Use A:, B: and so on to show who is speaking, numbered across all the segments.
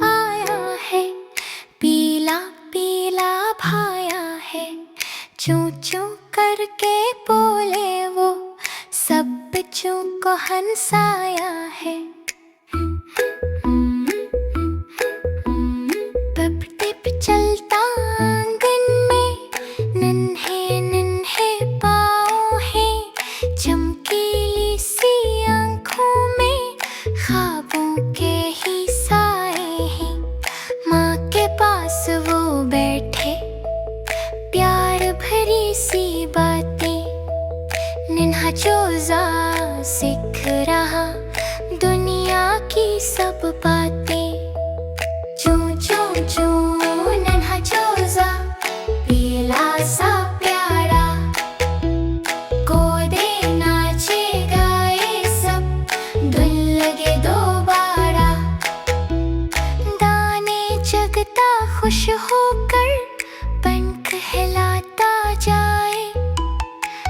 A: आया है, पीला पीला भाया है। चूं चूं करके बोले वो, सब बच्चों को हंसाया है। पप टिप चलता आंगन में, नन्हे नन्हे पाँव हैं। चमकीली सी आँखों में ख्वाबों के ही साए हैं। माँ के पास वो बैठे, प्यार भरी सी बातें। नन्हा चूज़ा सीख रहा दुनिया की सब बातें। चूं चूं चूं नन्हा चूज़ा, पीला सा प्यारा। कूदे नाचे गाए सब, धुन लगे दोबारा। दाने जगता खुश होकर, पंख हिलाता जाए।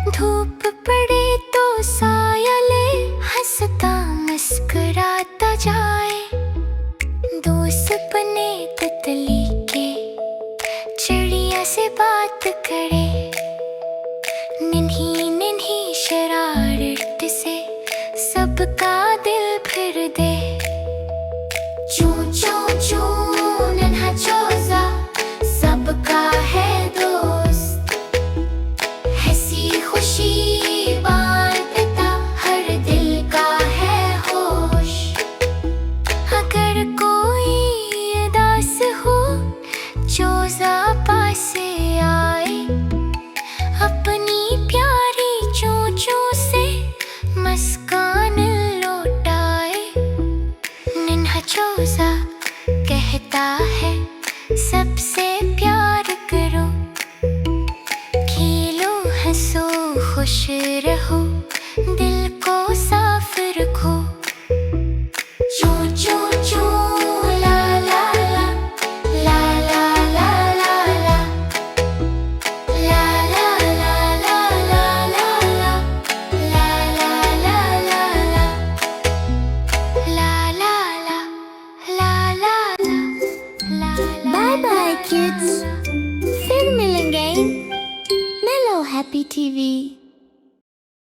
A: धूप पड़े तो साया ले, हंसता मुस्कुराता जाए। दोस्त बने तितली के, चिड़िया से बात करे। नन्ही नन्ही शरारत से सबका दिल भर दे। चूं चूं चूं नन्हा चूज़ा, सबका है दोस्त। हंसी खुशी बांटता, हर दिल का है होश। अगर कोई उदास हो, चूज़ा पास आए। अपनी प्यारी चोंचों से मुस्कान लौटाए। नन्हा चूज़ा